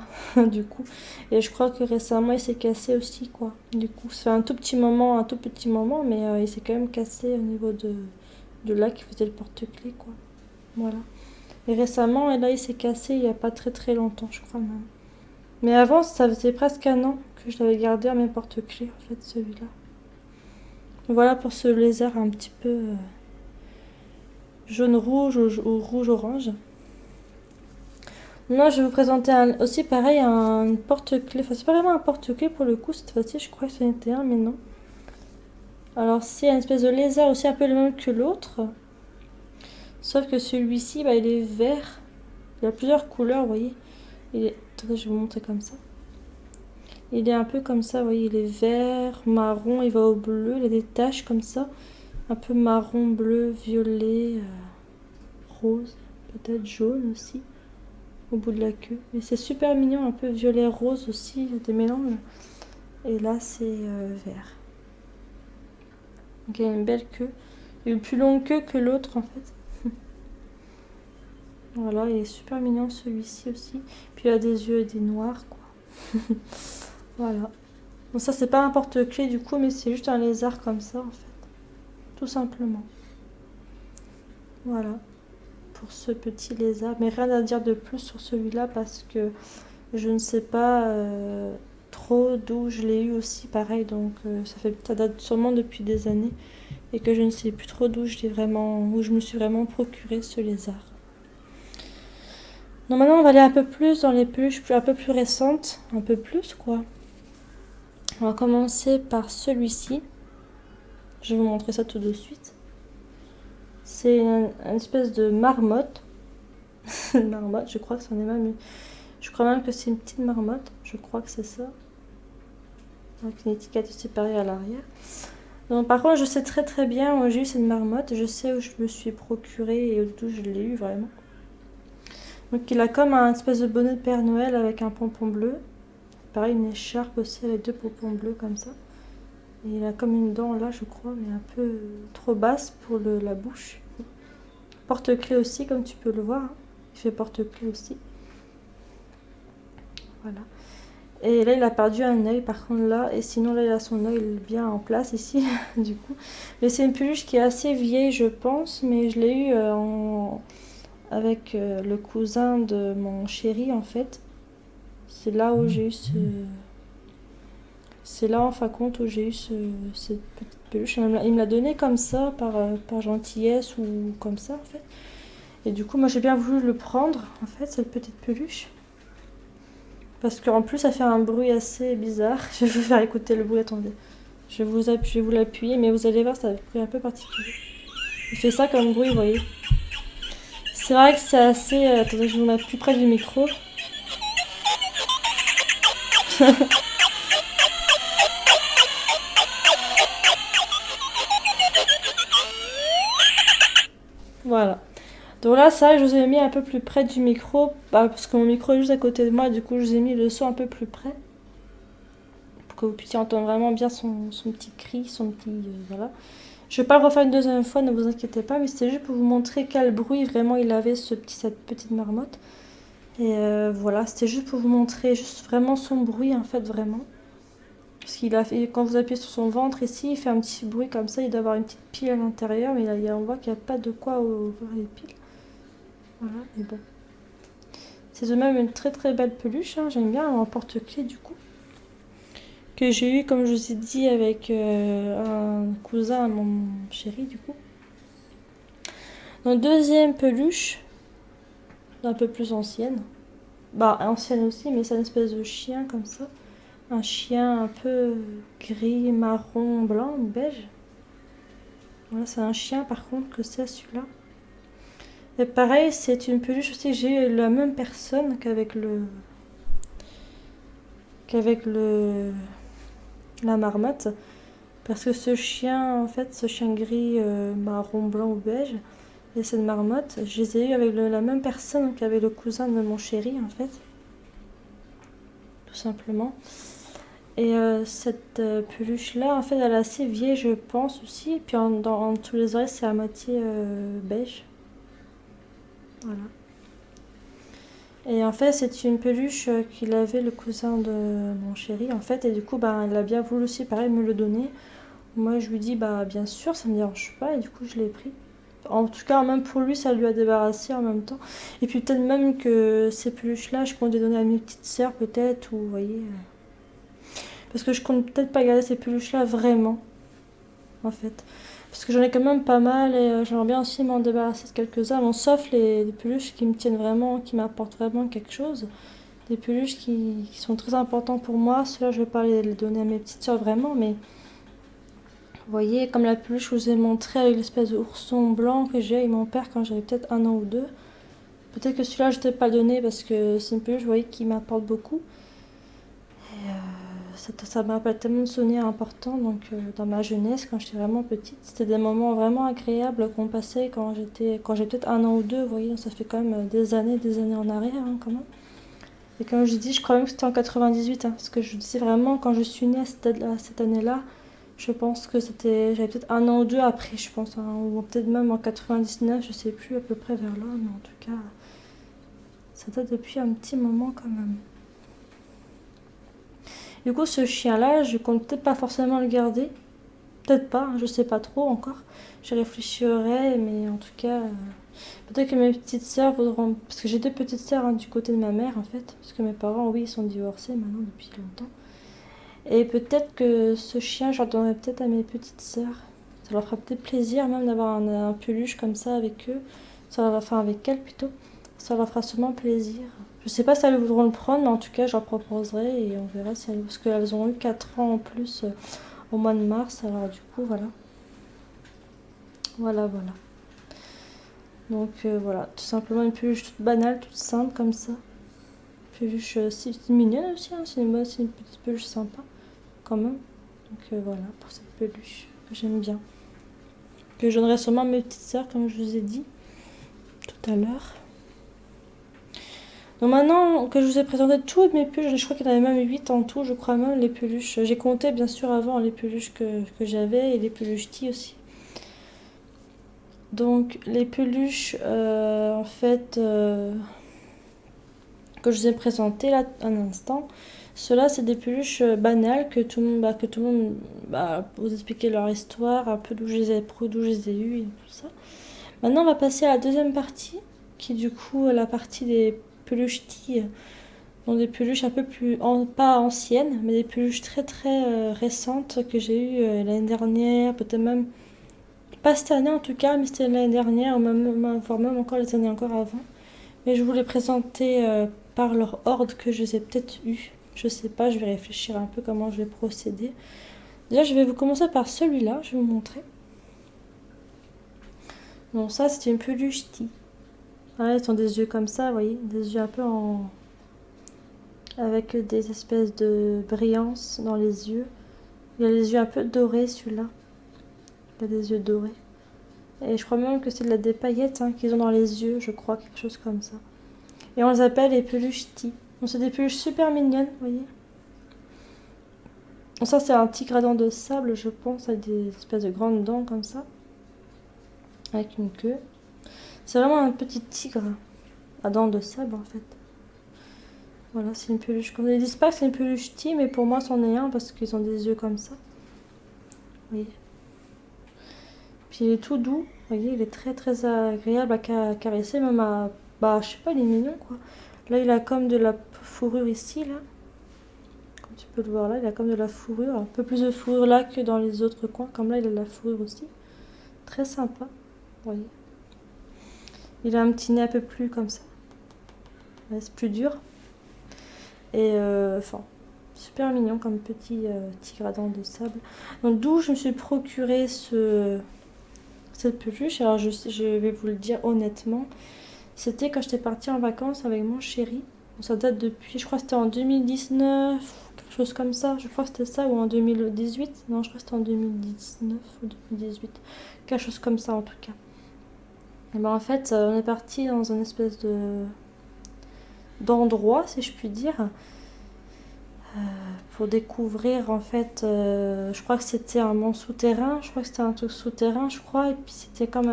[SPEAKER 1] du coup. Et je crois que récemment, il s'est cassé aussi, quoi. Du coup, ça fait un tout petit moment, mais il s'est quand même cassé au niveau de là qui faisait le porte-clés, quoi. Voilà. Et récemment, et là, il s'est cassé il n'y a pas très très longtemps, je crois même. Mais avant, ça faisait presque un an que je l'avais gardé à mes porte-clés, en fait, celui-là. Voilà pour ce lézard un petit peu jaune-rouge ou rouge-orange. Moi, je vais vous présenter aussi pareil un porte-clés. Enfin, c'est pas vraiment un porte-clés pour le coup, cette fois-ci, je crois que c'en était un, mais non. Alors, c'est une espèce de lézard aussi un peu le même que l'autre. Sauf que celui-ci, il est vert. Il a plusieurs couleurs, vous voyez. Attendez, je vais vous montrer comme ça. Il est un peu comme ça, vous voyez, il est vert, marron, il va au bleu, il a des taches comme ça. Un peu marron, bleu, violet, rose, peut-être jaune aussi, au bout de la queue. Mais c'est super mignon, un peu violet, rose aussi, il y a des mélanges. Et là, c'est vert. Donc il a une belle queue. Il a une plus longue queue que l'autre, en fait. Voilà, il est super mignon celui-ci aussi. Puis il a des yeux et des noirs, quoi. Voilà. Bon, ça, c'est pas un porte-clés du coup, mais c'est juste un lézard comme ça, en fait. Tout simplement. Voilà. Pour ce petit lézard. Mais rien à dire de plus sur celui-là parce que je ne sais pas trop d'où je l'ai eu aussi, pareil. Donc, ça date sûrement depuis des années. Et que je ne sais plus trop où je me suis vraiment procuré ce lézard. Donc maintenant, on va aller un peu plus dans les peluches un peu plus récentes. Un peu plus, quoi. On va commencer par celui-ci. Je vais vous montrer ça tout de suite. C'est une espèce de marmotte. Une marmotte, je crois que c'en est même. Je crois même que c'est une petite marmotte. Je crois que c'est ça. Avec une étiquette séparée à l'arrière. Donc, par contre, je sais très très bien où j'ai eu cette marmotte. Je sais où je me suis procuré et d'où je l'ai eu vraiment. Donc, il a comme un espèce de bonnet de Père Noël avec un pompon bleu. Pareil, une écharpe aussi avec deux pompons bleus comme ça. Et il a comme une dent là, je crois, mais un peu trop basse pour la bouche. Porte-clés aussi, comme tu peux le voir. Hein. Il fait porte-clés aussi. Voilà. Et là, il a perdu un œil, par contre, là. Et sinon, là, il a son œil bien en place ici, du coup. Mais c'est une peluche qui est assez vieille, je pense. Mais je l'ai eu avec le cousin de mon chéri, en fait. C'est là où j'ai eu C'est là, en fin de compte, où j'ai eu cette petite peluche. Il me l'a donné comme ça, par gentillesse ou comme ça, en fait. Et du coup, moi, j'ai bien voulu le prendre, en fait, cette petite peluche. Parce qu'en plus, ça fait un bruit assez bizarre. Je vais vous faire écouter le bruit, attendez. Je vais vous l'appuyer, mais vous allez voir, ça a un bruit un peu particulier. Il fait ça comme bruit, vous voyez. C'est vrai que c'est assez... attendez, je vais vous mettre plus près du micro. Voilà. Donc là, ça, je vous ai mis un peu plus près du micro, parce que mon micro est juste à côté de moi, du coup, je vous ai mis le son un peu plus près, pour que vous puissiez entendre vraiment bien son petit cri, son petit... voilà. Je vais pas le refaire une deuxième fois, ne vous inquiétez pas, mais c'était juste pour vous montrer quel bruit vraiment il avait, cette petite marmotte. Et voilà, c'était juste pour vous montrer juste vraiment son bruit, en fait, vraiment. Parce qu'il a fait, quand vous appuyez sur son ventre ici, il fait un petit bruit comme ça, il doit avoir une petite pile à l'intérieur, mais là, on voit qu'il n'y a pas de quoi ouvrir les piles. Voilà, mais bon. C'est de même une très très belle peluche, hein. J'aime bien en porte-clés du coup. Que j'ai eu, comme je vous ai dit, avec un cousin à mon chéri du coup. Donc deuxième peluche, un peu plus ancienne. Bah ancienne aussi, mais c'est une espèce de chien comme ça. Un chien un peu gris, marron, blanc, beige. Voilà, c'est un chien par contre que c'est celui-là. Et pareil, c'est une peluche aussi que j'ai eu la même personne qu'avec la marmotte. Parce que ce chien, en fait, ce chien gris, marron, blanc ou beige, et cette marmotte, je les ai eu avec la même personne qu'avec le cousin de mon chéri, en fait. Tout simplement. Et cette peluche-là, en fait, elle est assez vieille, je pense aussi. Et puis en tous les oreilles, c'est à moitié beige. Voilà. Et en fait, c'est une peluche qu'il avait le cousin de mon chéri, en fait. Et du coup, bah, il a bien voulu aussi, pareil, me le donner. Moi, je lui dis, bah, bien sûr, ça me dérange pas. Et du coup, je l'ai pris. En tout cas, même pour lui, ça lui a débarrassé en même temps. Et puis, peut-être même que ces peluches-là, je compte les donner à mes petites sœurs, peut-être, ou vous voyez. Parce que je compte peut-être pas garder ces peluches-là vraiment, en fait. Parce que j'en ai quand même pas mal et j'aimerais bien aussi m'en débarrasser de quelques-uns. Bon, sauf les peluches qui me tiennent vraiment, qui m'apportent vraiment quelque chose. Des peluches qui sont très importantes pour moi. Ceux-là, je vais pas les donner à mes petites sœurs vraiment, mais vous voyez, comme la peluche que je vous ai montré avec l'espèce d'ourson blanc que j'ai avec mon père quand j'avais peut-être 1 an ou 2. Peut-être que celui-là, je ne t'ai pas donné parce que c'est une peluche, vous voyez, qui m'apporte beaucoup. Et ça me rappelle tellement de souvenirs importants dans ma jeunesse, quand j'étais vraiment petite. C'était des moments vraiment agréables qu'on passait quand j'avais peut-être 1 an ou 2, vous voyez, ça fait quand même des années en arrière, hein, quand même. Et comme je dis, je crois même que c'était en 98, hein, parce que je disais vraiment, quand je suis née à cette année-là, je pense que j'avais peut-être 1 an ou 2 après, je pense, hein, ou peut-être même en 99, je sais plus, à peu près vers là, mais en tout cas, ça date depuis un petit moment quand même. Du coup, ce chien-là, je compte peut-être pas forcément le garder. Peut-être pas, hein, je sais pas trop encore. Je réfléchirai, mais en tout cas, peut-être que mes petites sœurs voudront. Parce que j'ai 2 petites sœurs, hein, du côté de ma mère, en fait. Parce que mes parents, oui, ils sont divorcés maintenant depuis longtemps. Et peut-être que ce chien, j'en donnerai peut-être à mes petites sœurs. Ça leur fera peut-être plaisir même d'avoir un peluche comme ça avec eux. Enfin, avec elles plutôt. Ça leur fera sûrement plaisir. Je sais pas si elles voudront le prendre, mais en tout cas, je leur proposerai et on verra si elles. Parce qu'elles ont eu 4 ans en plus au mois de mars, alors du coup, voilà. Voilà. Donc voilà, tout simplement une peluche toute banale, toute simple comme ça. Peluche c'est mignonne aussi, hein, c'est une petite peluche sympa quand même. Donc voilà pour cette peluche que j'aime bien. Que je donnerai sûrement à mes petites sœurs, comme je vous ai dit tout à l'heure. Donc maintenant que je vous ai présenté toutes mes peluches, je crois qu'il y en avait même 8 en tout, je crois même les peluches. J'ai compté bien sûr avant les peluches que j'avais et les peluches Ti aussi. Donc les peluches en fait que je vous ai présentées là un instant, ceux-là c'est des peluches banales que tout le monde vous expliquer leur histoire, un peu d'où je les ai eues et tout ça. Maintenant on va passer à la deuxième partie qui est du coup la partie des peluches Ti. Donc des peluches un peu plus, pas anciennes, mais des peluches très très récentes que j'ai eues l'année dernière, peut-être même, pas cette année en tout cas, mais c'était l'année dernière, voire même encore les années encore avant. Mais je vous les présenter par leur ordre que je les ai peut-être eu. Je sais pas, je vais réfléchir un peu comment je vais procéder. Déjà, je vais vous commencer par celui-là, je vais vous montrer. Bon, ça, c'est une peluche Ti. Voilà, ils ont des yeux comme ça, vous voyez, des yeux un peu en... avec des espèces de brillance dans les yeux. Il a les yeux un peu dorés, celui-là. Il a des yeux dorés. Et je crois même que c'est des paillettes qu'ils ont dans les yeux, je crois, quelque chose comme ça. Et on les appelle les peluches Ti. Donc c'est des peluches super mignonnes, vous voyez. Donc ça, c'est un tigre à dents de sable, je pense, avec des espèces de grandes dents comme ça. Avec une queue. C'est vraiment un petit tigre à dents de sable, en fait. Voilà, c'est une peluche. Ils disent pas que c'est une peluche Ti, mais pour moi, c'en est un parce qu'ils ont des yeux comme ça. Vous voyez. Puis il est tout doux, vous voyez, il est très très agréable à caresser, même à... Bah, je sais pas, il est mignon, quoi. Là, il a comme de la fourrure ici, là. Comme tu peux le voir là, il a comme de la fourrure. Un peu plus de fourrure là que dans les autres coins. Comme là, il a de la fourrure aussi. Très sympa, vous voyez. Il a un petit nez un peu plus comme ça. Ouais, c'est plus dur. Et enfin, super mignon comme petit tigre à dents de sable. Donc d'où je me suis procuré cette peluche. Alors je vais vous le dire honnêtement. C'était quand j'étais partie en vacances avec mon chéri. Ça date depuis, je crois que c'était en 2019, quelque chose comme ça. Je crois que c'était ça, ou en 2018. Non, je crois que c'était en 2019 ou 2018. Quelque chose comme ça en tout cas. Et ben en fait, on est parti dans une espèce d'endroit, si je puis dire, pour découvrir en fait, je crois que c'était un mont souterrain, je crois que c'était un truc souterrain, je crois, et puis c'était comme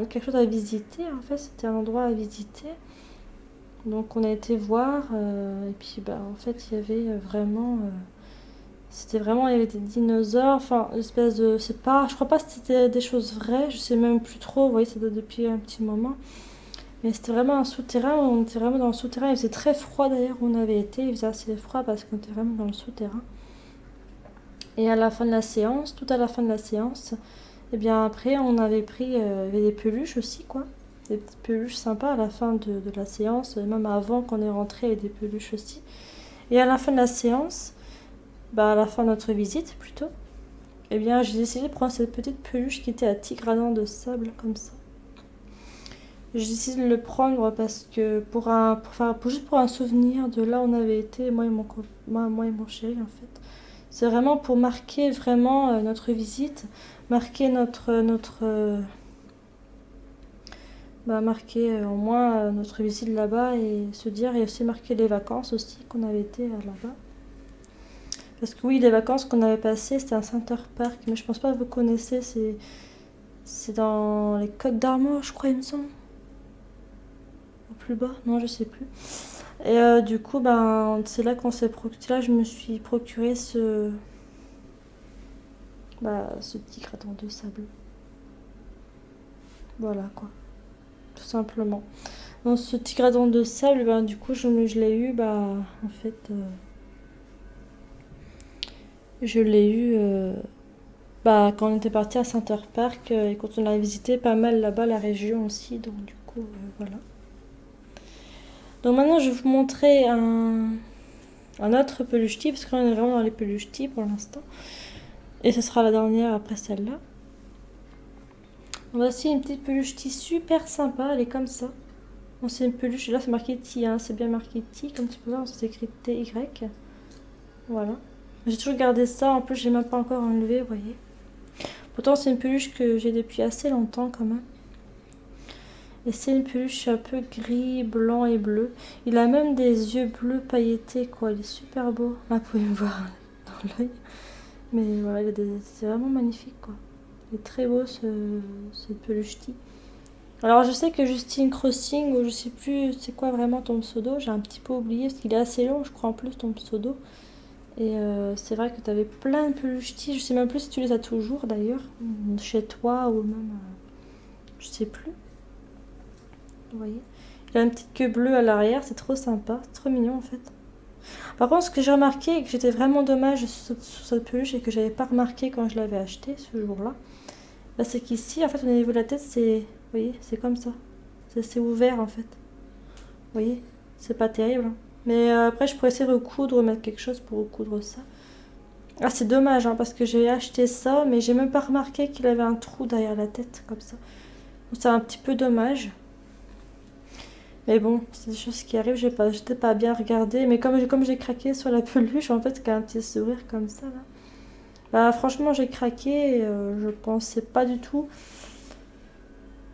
[SPEAKER 1] quelque chose à visiter, en fait, c'était un endroit à visiter. Donc on a été voir, et puis bah, en fait il y avait vraiment, c'était vraiment, il y avait des dinosaures, enfin, une espèce de, c'est pas, je crois pas que c'était des choses vraies, je sais même plus trop, vous voyez, ça date depuis un petit moment. Mais c'était vraiment un souterrain, on était vraiment dans le souterrain, il faisait très froid d'ailleurs où on avait été, il faisait assez froid parce qu'on était vraiment dans le souterrain. Et à la fin de la séance, tout à la fin de la séance, et bien après on avait pris, il y avait des peluches aussi quoi, des petites peluches sympas à la fin de la séance, et même avant qu'on est rentré avec des peluches aussi. Et à la fin de la séance, bah à la fin de notre visite plutôt, et bien j'ai décidé de prendre cette petite peluche qui était à tigre à dents de sable comme ça. J'ai décidé de le prendre parce que juste pour un souvenir de là où on avait été, moi et mon chéri en fait. C'est vraiment pour marquer vraiment notre visite, marquer marquer au moins notre visite là-bas et se dire, et aussi marquer les vacances aussi qu'on avait été là-bas. Parce que oui, les vacances qu'on avait passées, c'était à Center Park, mais je pense pas que vous connaissez, c'est dans les Côtes d'Armor, je crois, il me semble. Plus bas, non je sais plus. Et du coup ben c'est là là je me suis procuré ce petit gratin de sable. Voilà quoi, tout simplement. Donc ce petit gratin de sable, ben, du coup je l'ai eu en fait je l'ai eu quand on était parti à Center Park et quand on a visité pas mal là-bas la région aussi, donc du coup voilà. Donc maintenant je vais vous montrer un autre peluche Ti, parce que là on est vraiment dans les peluches Ti pour l'instant. Et ce sera la dernière après celle-là. Voici une petite peluche Ti super sympa, elle est comme ça. Bon, c'est une peluche, là c'est marqué Ti, hein, c'est bien marqué Ti, comme tu peux voir, c'est écrit TY. Voilà. J'ai toujours gardé ça, en plus j'ai même pas encore enlevé, vous voyez. Pourtant c'est une peluche que j'ai depuis assez longtemps quand même. Et c'est une peluche un peu gris, blanc et bleu. Il a même des yeux bleus pailletés, quoi. Il est super beau. Là, vous pouvez me voir dans l'œil. Mais voilà, c'est vraiment magnifique, quoi. Il est très beau, ce peluche Ti. Alors, je sais que Justine Crossing, ou je sais plus c'est quoi vraiment ton pseudo, j'ai un petit peu oublié, parce qu'il est assez long, je crois, en plus, ton pseudo. Et c'est vrai que tu avais plein de peluches Ti. Je sais même plus si tu les as toujours, d'ailleurs, chez toi, ou même... je sais plus. Vous voyez, il a une petite queue bleue à l'arrière, c'est trop sympa, c'est trop mignon en fait. Par contre, ce que j'ai remarqué et que j'étais vraiment dommage sur cette peluche et que j'avais pas remarqué quand je l'avais acheté ce jour-là, c'est qu'ici, en fait, au niveau de la tête, c'est, vous voyez, c'est comme ça. C'est ouvert en fait. Vous voyez, c'est pas terrible, hein. Mais après, je pourrais essayer de recoudre, mettre quelque chose pour recoudre ça. Ah, c'est dommage, hein, parce que j'ai acheté ça, mais j'ai même pas remarqué qu'il avait un trou derrière la tête, comme ça. Donc, c'est un petit peu dommage. Mais bon, c'est des choses qui arrivent, j'étais pas bien regardé. Mais comme j'ai craqué sur la peluche, en fait, qui a un petit sourire comme ça, là. Bah, franchement, j'ai craqué et je pensais pas du tout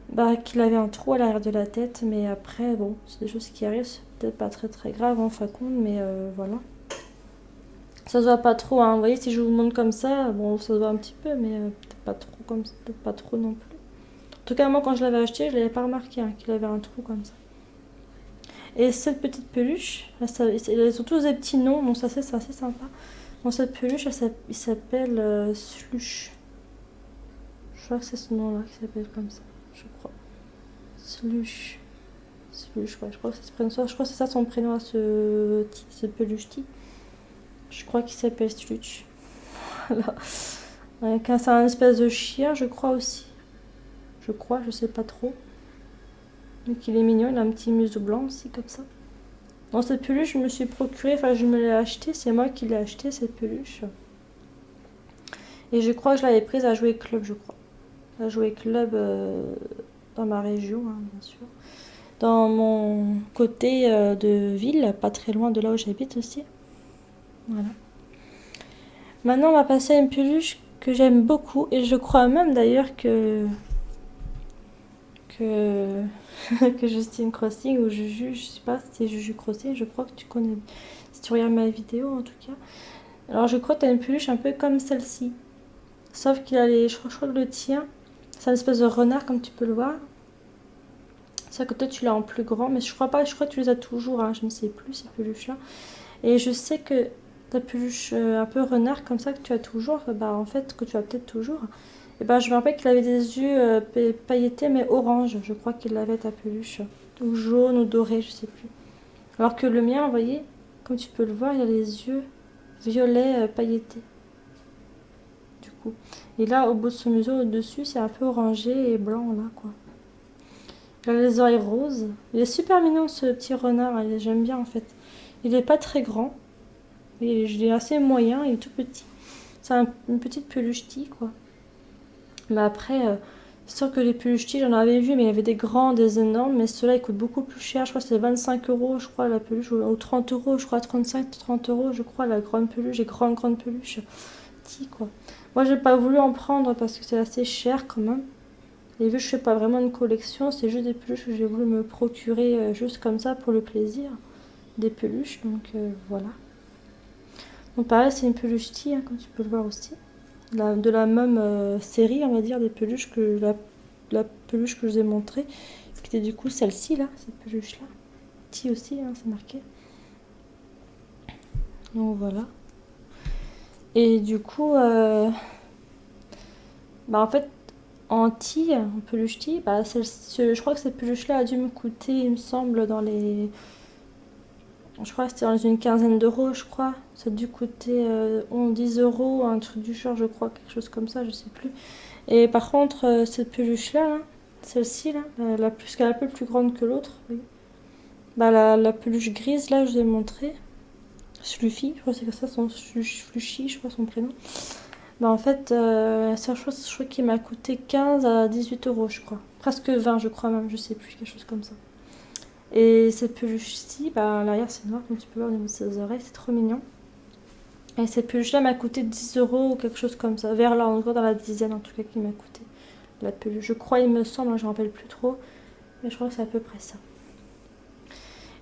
[SPEAKER 1] bah, qu'il avait un trou à l'arrière de la tête. Mais après, bon, c'est des choses qui arrivent, c'est peut-être pas très très grave en fin de compte, mais voilà. Ça se voit pas trop, hein. Vous voyez, si je vous montre comme ça, bon, ça se voit un petit peu, mais peut-être pas trop comme ça, peut-être pas trop non plus. En tout cas, moi, quand je l'avais acheté, je l'avais pas remarqué hein, qu'il avait un trou comme ça. Et cette petite peluche, là, ils ont tous des petits noms, donc ça c'est assez sympa. Bon, cette peluche, il s'appelle Slush. Je crois que c'est ce nom-là qui s'appelle comme ça, je crois. Slush. Slush, ouais, je crois que c'est je crois que c'est ça son prénom à ce peluche-ti. Je crois qu'il s'appelle Slush. Voilà. C'est un espèce de chien, je crois aussi. Je crois, je sais pas trop. Donc il est mignon, il a un petit museau blanc aussi, comme ça. Dans cette peluche, je me suis procuré, enfin je me l'ai acheté, c'est moi qui l'ai acheté cette peluche. Et je crois que je l'avais prise à jouer club, je crois. À jouer club dans ma région, hein, bien sûr. Dans mon côté de ville, pas très loin de là où j'habite aussi. Voilà. Maintenant, on va passer à une peluche que j'aime beaucoup. Et je crois même d'ailleurs que, que Justine Crossing ou Juju, je sais pas si c'est Juju Crossing, je crois que tu connais. Si tu regardes ma vidéo en tout cas. Alors je crois que tu as une peluche un peu comme celle-ci. Sauf qu'il a les. Je crois que le tien, c'est une espèce de renard comme tu peux le voir. C'est que toi tu l'as en plus grand, mais je crois pas, je crois que tu les as toujours, hein, je ne sais plus ces peluches-là. Et je sais que ta peluche un peu renard comme ça que tu as toujours, bah en fait que tu as peut-être toujours. Et ben je me rappelle qu'il avait des yeux pailletés mais orange, je crois qu'il avait ta peluche. Ou jaune ou doré, je sais plus. Alors que le mien, vous voyez, comme tu peux le voir, il a les yeux violets pailletés. Du coup. Et là, au bout de son museau, au-dessus, c'est un peu orangé et blanc là quoi. Il a les oreilles roses. Il est super mignon ce petit renard, j'aime bien en fait. Il est pas très grand. Il est assez moyen, il est tout petit. C'est une petite peluche-tige, quoi. Mais après, c'est sûr que les peluches-tiges, j'en avais vu, mais il y avait des grands, des énormes. Mais ceux-là, ils coûtent beaucoup plus cher. Je crois que c'est 25 euros, je crois, la peluche. Ou 30 euros, je crois, 35, 30 euros, je crois, la grande peluche. Les grandes peluches. Petit, quoi. Moi, j'ai pas voulu en prendre parce que c'est assez cher quand même. Et vu que je fais pas vraiment une collection, c'est juste des peluches que j'ai voulu me procurer juste comme ça pour le plaisir. Des peluches, donc voilà. Donc pareil, c'est une peluche tea, hein, comme tu peux le voir aussi. De la même série, on va dire, des peluches que la peluche que je vous ai montrée, qui était du coup celle-ci, là, cette peluche-là. Tea aussi, hein, c'est marqué. Donc voilà. Et du coup, bah en fait, en tea, en peluche tea, bah, je crois que cette peluche-là a dû me coûter, il me semble, dans les... Je crois que c'était dans une quinzaine d'euros, je crois. Ça a dû coûter 10 euros, un truc du genre, je crois, quelque chose comme ça, je sais plus. Et par contre, cette peluche-là, hein, celle-ci, là, parce qu'elle est un peu plus grande que l'autre, oui. Bah, la peluche grise, là, je vous ai montré. Sluffy, je crois que c'est ça, son Flushy, je crois son prénom. Bah, en fait, ça, je crois qu'il m'a coûté 15 à 18 euros, je crois. Presque 20, je crois même, je sais plus, quelque chose comme ça. Et cette peluche-ci, bah, l'arrière c'est noir, comme tu peux voir au niveau de ses oreilles, c'est trop mignon. Et cette peluche-là m'a coûté 10 euros ou quelque chose comme ça. Vers là, en gros, dans la dizaine en tout cas, qui m'a coûté la peluche. Je crois, il me semble, hein, je ne me rappelle plus trop, mais je crois que c'est à peu près ça.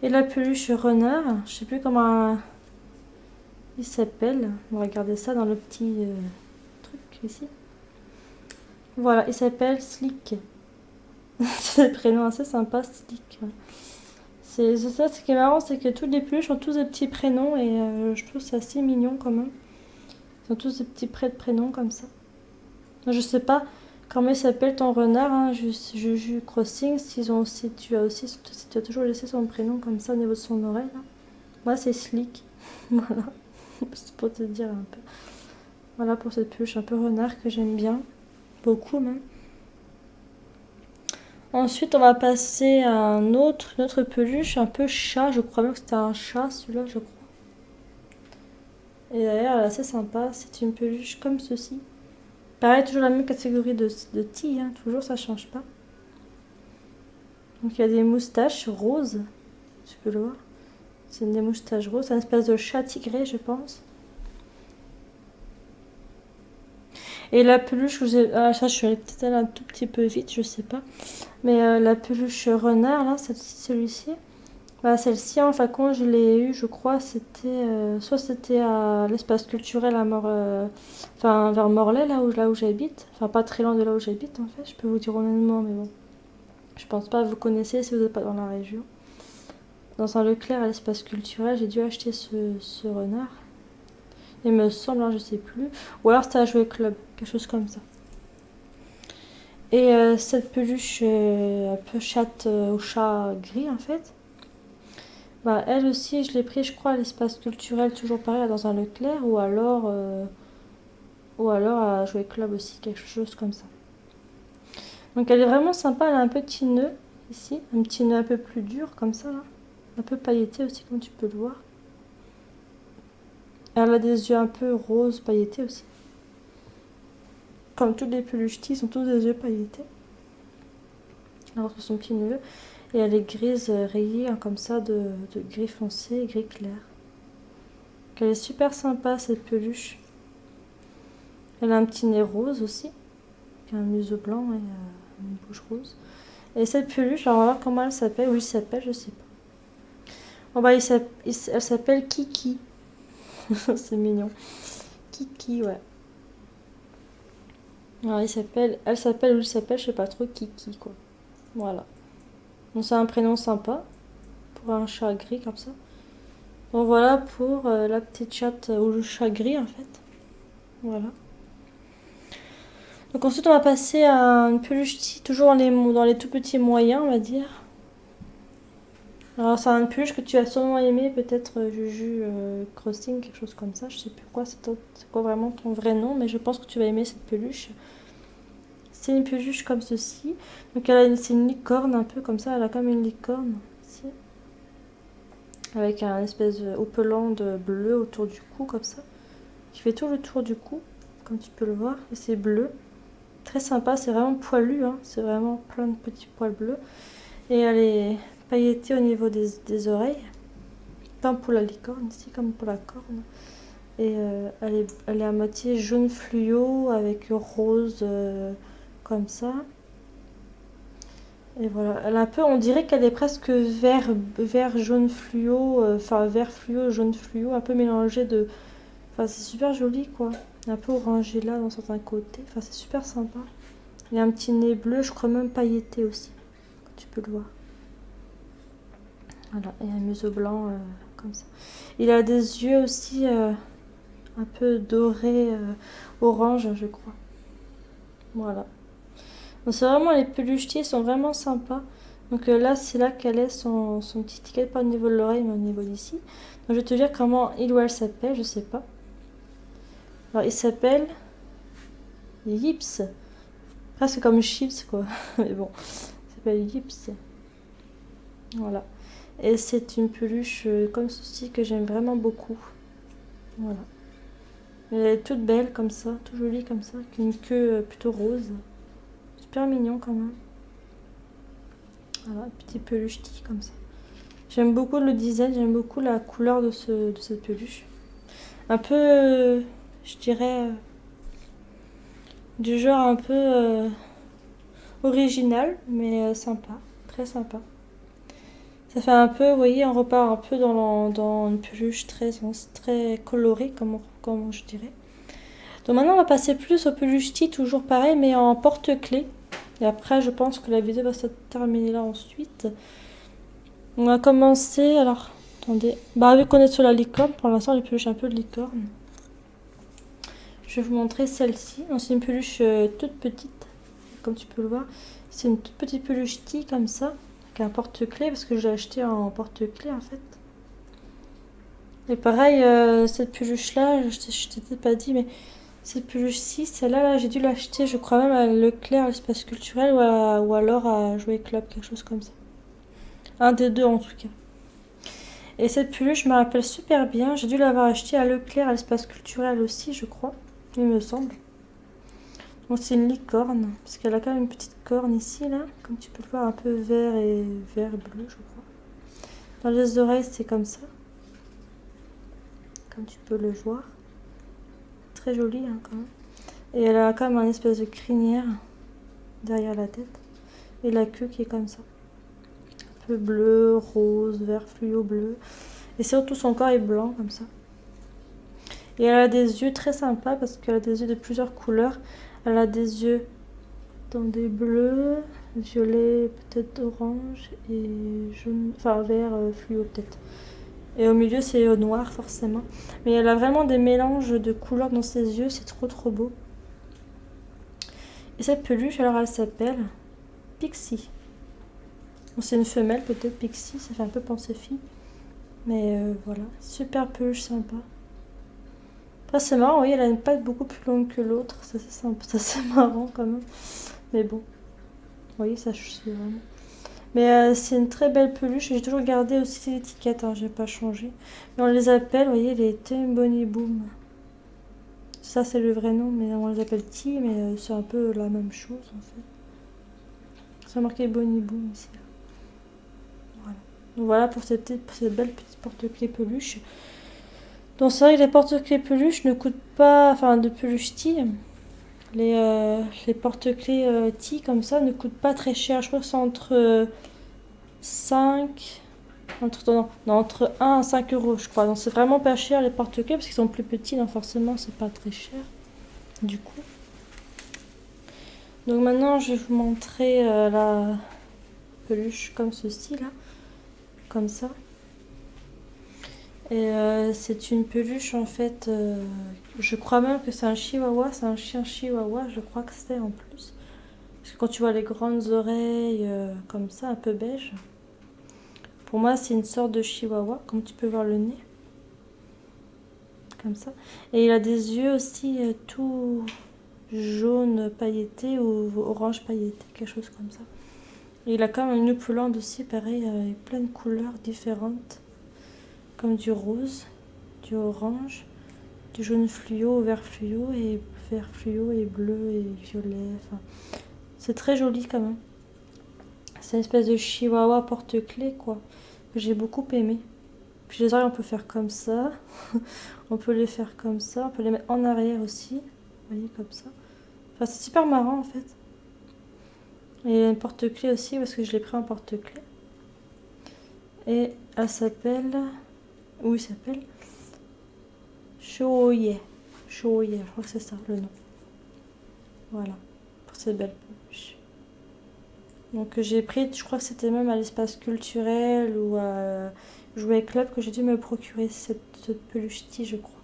[SPEAKER 1] Et la peluche renard, je sais plus comment il s'appelle. On va regarder ça dans le petit truc ici. Voilà, il s'appelle Slick. C'est le prénom assez sympa, Slick. C'est ça, ce qui est marrant, c'est que tous les peluches ont tous des petits prénoms et je trouve ça assez mignon quand même. Ils ont tous des petits prénoms comme ça. Je sais pas comment il s'appelle ton renard, hein, Juju Crossing, si tu as toujours laissé son prénom comme ça au niveau de son oreille. Là. Moi c'est Slick. Voilà, c'est pour te dire un peu. Voilà pour cette peluche un peu renard que j'aime bien, beaucoup même. Ensuite, on va passer à une autre peluche, un peu chat. Je crois bien que c'était un chat, celui-là, je crois. Et d'ailleurs, elle est assez sympa. C'est une peluche comme ceci. Pareil, toujours la même catégorie de tea, hein, toujours, ça change pas. Donc il y a des moustaches roses, tu peux le voir. C'est des moustaches roses, c'est une espèce de chat tigré, je pense. Et la peluche, ça je suis allée peut-être un tout petit peu vite, je sais pas. Mais la peluche renard, là, celui-ci, bah, celle-ci, en fin de compte, je l'ai eu, je crois, soit c'était à l'espace culturel à enfin, vers Morlaix, là où j'habite. Enfin, pas très loin de là où j'habite, en fait, je peux vous dire honnêtement, mais bon. Je pense pas que vous connaissez si vous n'êtes pas dans la région. Dans un Leclerc à l'espace culturel, j'ai dû acheter ce renard. Il me semble, hein, je sais plus. Ou alors c'était à Jouet Club, quelque chose comme ça. Et cette peluche un peu chatte au chat gris, en fait, bah, elle aussi, je l'ai pris, je crois, à l'espace culturel, toujours pareil, dans un Leclerc, ou alors à Jouet Club aussi, quelque chose comme ça. Donc elle est vraiment sympa, elle a un petit nœud ici, un petit nœud un peu plus dur, comme ça, là. Un peu pailleté aussi, comme tu peux le voir. Elle a des yeux un peu roses pailletés aussi. Comme toutes les peluches tea, sont tous des yeux pailletés. Alors sur son petit nœud. Et elle est grise rayée hein, comme ça de gris foncé et gris clair. Donc elle est super sympa cette peluche. Elle a un petit nez rose aussi. Un museau blanc et une bouche rose. Et cette peluche, alors on va voir comment elle s'appelle. Oui, elle s'appelle, je sais pas. Bon bah elle s'appelle Kiki. C'est mignon. Kiki, ouais. Alors elle s'appelle, ou il s'appelle, je sais pas trop, Kiki quoi. Voilà. Donc c'est un prénom sympa pour un chat gris comme ça. Donc voilà pour la petite chatte ou le chat gris en fait. Voilà. Donc ensuite on va passer à une peluche tea, toujours dans les tout petits moyens on va dire. Alors c'est une peluche que tu as sûrement aimé, peut-être Juju Crossing, quelque chose comme ça. Je sais plus quoi, c'est quoi vraiment ton vrai nom, mais je pense que tu vas aimer cette peluche. C'est une peluche comme ceci. Donc c'est une licorne un peu comme ça, elle a comme une licorne ici. Avec un espèce de houppelande de bleu autour du cou comme ça. Qui fait tout le tour du cou, comme tu peux le voir. Et c'est bleu. Très sympa, c'est vraiment poilu, hein. C'est vraiment plein de petits poils bleus. Et elle est pailletée au niveau des oreilles. Comme pour la licorne ici, comme pour la corne. Et elle est à moitié jaune fluo avec rose comme ça. Et voilà, elle a un peu, on dirait qu'elle est presque vert jaune fluo, enfin vert fluo, jaune fluo, un peu mélangé de. Enfin, c'est super joli quoi. Un peu orangé là dans certains côtés. Enfin, c'est super sympa. Il y a un petit nez bleu, je crois même pailleté aussi. Tu peux le voir. Voilà, et un museau blanc comme ça. Il a des yeux aussi un peu dorés, orange, je crois. Voilà. Donc c'est vraiment, les peluches tea sont vraiment sympas. Donc là, c'est là qu'elle est son petit ticket, pas au niveau de l'oreille, mais au niveau d'ici. Donc je vais te dire comment il ou elle s'appelle, je sais pas. Alors il s'appelle Yips. Presque comme chips quoi. Mais bon, il s'appelle Yips. Voilà. Et c'est une peluche comme ceci que j'aime vraiment beaucoup. Voilà. Elle est toute belle comme ça, tout jolie comme ça, avec une queue plutôt rose. Super mignon quand même. Voilà, petit peluche tea comme ça. J'aime beaucoup le design, j'aime beaucoup la couleur de cette peluche. Un peu, je dirais, du genre un peu original, mais sympa, très sympa. Ça fait un peu, vous voyez, on repart un peu dans une peluche très colorée, comme je dirais. Donc maintenant, on va passer plus aux peluches tea, toujours pareil, mais en porte-clés. Et après, je pense que la vidéo va se terminer là ensuite. On va commencer, alors, attendez. Bah, vu qu'on est sur la licorne, pour l'instant, j'ai peluche un peu de licorne. Je vais vous montrer celle-ci. C'est une peluche toute petite, comme tu peux le voir. C'est une toute petite peluche tea, comme ça, avec un porte-clés, parce que j'ai acheté en porte-clés, en fait. Et pareil, cette peluche-là, je t'ai peut-être pas dit, mais Cette peluche-ci, celle-là, là, j'ai dû l'acheter, je crois même à Leclerc, à l'Espace Culturel, ou alors à Jouet Club, quelque chose comme ça. Un des deux en tout cas. Et cette peluche, je me rappelle super bien. J'ai dû l'avoir achetée à Leclerc, à l'Espace Culturel aussi, je crois. Il me semble. Donc c'est une licorne, parce qu'elle a quand même une petite corne ici, là. Comme tu peux le voir, un peu vert et bleu, je crois. Dans les oreilles, c'est comme ça. Comme tu peux le voir. Très jolie, hein, quand même. Et elle a quand même un espèce de crinière derrière la tête. Et la queue qui est comme ça. Un peu bleu, rose, vert fluo, bleu. Et surtout son corps est blanc, comme ça. Et elle a des yeux très sympas parce qu'elle a des yeux de plusieurs couleurs. Elle a des yeux dans des bleus, violet, peut-être orange et jaune, enfin vert fluo peut-être. Et au milieu c'est noir forcément. Mais elle a vraiment des mélanges de couleurs dans ses yeux, c'est trop trop beau. Et cette peluche, alors elle s'appelle Pixie. Bon, c'est une femelle peut-être, Pixie, ça fait un peu penser fille. Mais voilà, super peluche sympa. Après c'est marrant, oui, elle a une patte beaucoup plus longue que l'autre, ça c'est marrant quand même. Mais bon, oui, ça je sais vraiment. Mais c'est une très belle peluche. J'ai toujours gardé aussi l'étiquette, hein, j'ai pas changé. Mais on les appelle, vous voyez, les Tim Bonnie Boom. Ça c'est le vrai nom, mais on les appelle T, mais c'est un peu la même chose en fait. C'est marqué Bonnie Boom ici. Voilà. Donc voilà pour cette belle petite porte-clés peluche. Donc c'est vrai que les porte-clés peluches ne coûtent pas, enfin de peluche T. Les porte-clés T comme ça ne coûtent pas très cher. Je crois que c'est entre 5, entre 1 à 5 euros, je crois. Donc c'est vraiment pas cher les porte-clés parce qu'ils sont plus petits, donc forcément c'est pas très cher du coup. Donc maintenant je vais vous montrer la peluche comme ceci là, comme ça. Et c'est une peluche en fait, je crois même que c'est un chihuahua, c'est un chien chihuahua, je crois que c'est en plus. Parce que quand tu vois les grandes oreilles comme ça, un peu beige, pour moi c'est une sorte de chihuahua, comme tu peux voir le nez. Comme ça. Et il a des yeux aussi tout jaune pailleté ou orange pailleté, quelque chose comme ça. Et il a quand même une houppelande aussi, pareil, avec plein de couleurs différentes, comme du rose, du orange, du jaune fluo, vert fluo et bleu et violet. Enfin, c'est très joli quand même. C'est une espèce de chihuahua porte-clés quoi, que j'ai beaucoup aimé. Puis les oreilles on peut faire comme ça, on peut les faire comme ça, on peut les mettre en arrière aussi, vous voyez comme ça. Enfin c'est super marrant en fait. Et il y a une porte-clés aussi parce que je l'ai pris en porte-clés. Et elle s'appelle, où il s'appelle Shoye. Shoye, je crois que c'est ça le nom. Voilà, pour cette belle peluche. Donc j'ai pris, je crois que c'était même à l'espace culturel ou à Jouet Club que j'ai dû me procurer cette peluche T, je crois.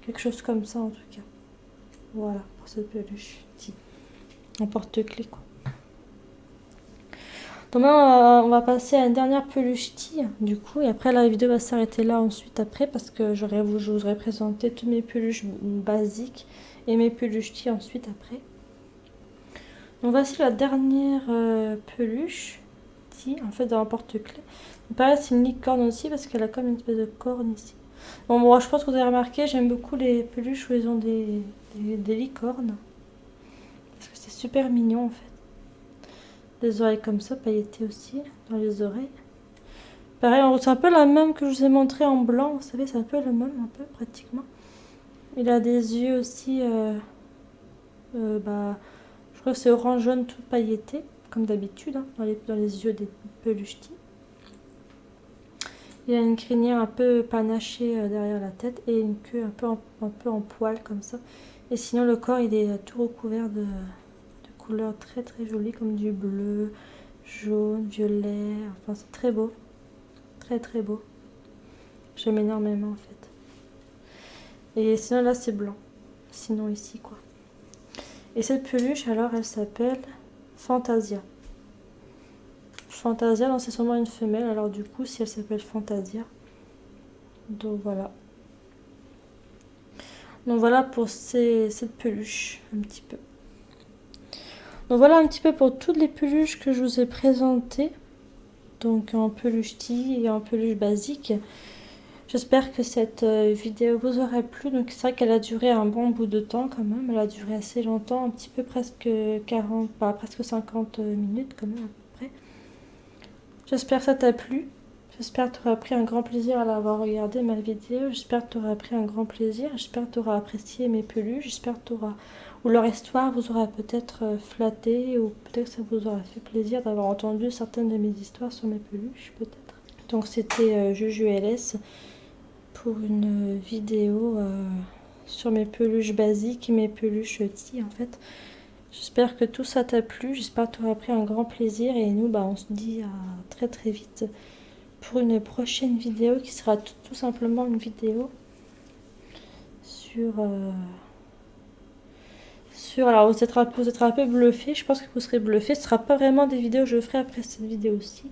[SPEAKER 1] Quelque chose comme ça en tout cas. Voilà, pour cette peluche T. En porte-clés quoi. Donc maintenant on va passer à une dernière peluche T du coup. Et après la vidéo va s'arrêter là ensuite après parce que je vous aurais présenté toutes mes peluches basiques et mes peluches T ensuite après. Donc voici la dernière peluche T en fait dans un porte-clés. Pareil c'est une licorne aussi parce qu'elle a comme une espèce de corne ici. Bon, moi je pense que vous avez remarqué, j'aime beaucoup les peluches où ils ont des licornes. Parce que c'est super mignon en fait. Des oreilles comme ça, pailletées aussi, dans les oreilles. Pareil, c'est un peu la même que je vous ai montré en blanc, vous savez, c'est un peu la même, un peu pratiquement. Il a des yeux aussi, je crois que c'est orange jaune tout pailleté, comme d'habitude, hein, dans les yeux des peluches. Il a une crinière un peu panachée derrière la tête et une queue un peu en poil comme ça. Et sinon le corps il est tout recouvert de couleurs très très jolies comme du bleu, jaune, violet. Enfin c'est très beau. Très très beau. J'aime énormément en fait. Et sinon là c'est blanc. Sinon ici quoi. Et cette peluche alors elle s'appelle Fantasia. Fantasia, non c'est sûrement une femelle, alors du coup si elle s'appelle Fantasia. Donc voilà. Donc voilà pour cette peluche, un petit peu. Donc voilà un petit peu pour toutes les peluches que je vous ai présentées. Donc en peluche tea et en peluche basique. J'espère que cette vidéo vous aura plu. Donc c'est vrai qu'elle a duré un bon bout de temps quand même. Elle a duré assez longtemps, un petit peu presque 40, pas presque 50 minutes quand même à peu près. J'espère que ça t'a plu. J'espère que tu auras pris un grand plaisir à l'avoir regardé ma vidéo. J'espère que tu auras pris un grand plaisir. J'espère que tu auras apprécié mes peluches. J'espère que tu auras... ou leur histoire vous aura peut-être flatté, ou peut-être que ça vous aura fait plaisir d'avoir entendu certaines de mes histoires sur mes peluches, peut-être. Donc c'était Juju LS pour une vidéo sur mes peluches basiques et mes peluches tea en fait. J'espère que tout ça t'a plu. J'espère que tu auras pris un grand plaisir. Et nous, on se dit à très très vite pour une prochaine vidéo qui sera tout simplement une vidéo sur... alors vous êtes un peu bluffé, je pense que vous serez bluffé. Ce ne sera pas vraiment des vidéos que je ferai après cette vidéo-ci,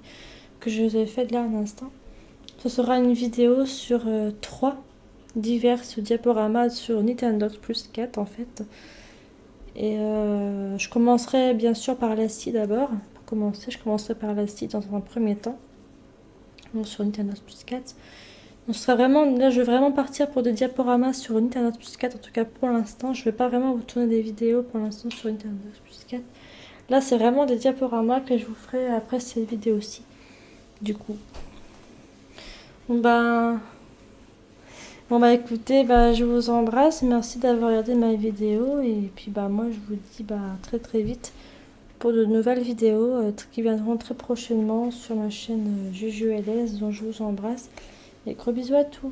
[SPEAKER 1] que je vous ai faite là un instant. Ce sera une vidéo sur 3 diverses diaporamas sur Nintendox Plus 4 en fait. Et je commencerai bien sûr par la scie d'abord. Pour commencer, je commencerai par la scie dans un premier temps. Donc sur Nintendox Plus 4. Donc ce sera vraiment, là je vais vraiment partir pour des diaporamas sur Nintendox Plus 4. En tout cas pour l'instant, je ne vais pas vraiment vous tourner des vidéos pour l'instant sur Nintendox Plus 4. Là c'est vraiment des diaporamas que je vous ferai après cette vidéo-ci. Du coup. Bon écoutez, je vous embrasse, merci d'avoir regardé ma vidéo et puis moi je vous dis très très vite pour de nouvelles vidéos qui viendront très prochainement sur ma chaîne Juju LS, dont je vous embrasse et gros bisous à tous.